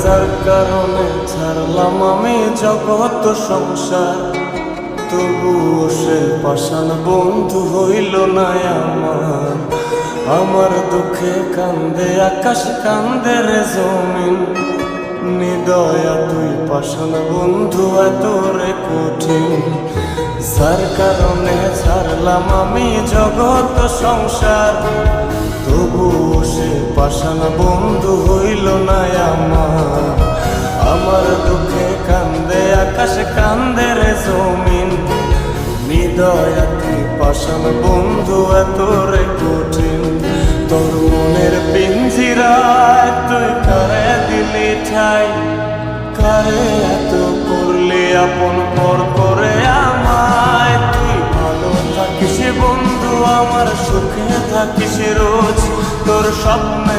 যার কারণে ছাড়লাম আমি জগৎ সংসার, তবুও সে পাষাণ বন্ধু হইল না আমার। আমার দুঃখে কান্দে আকাশ, কান্দে রে জমিন, নিদয়া তুই পাষাণ বন্ধু এত রে কঠিন। যার কারণে ছাড়লাম আমি জগৎ সংসার, তবুও সে পাষাণ বন্ধু হইল না আমার। আমার দুঃখে কান্দে আকাশ, কান্দে রে জমিন, নিদয়া তুই পাষাণ বন্ধু এত রে কঠিন। তোর মনের পিঞ্জিরায় তুই কারে দিলি ঠাই, কারে এত করলি আপন পর করে আমায়। তুই ভালো থাকিস বন্ধু আমার, সুখে থাকিস রোজ, তোর স্বপ্নে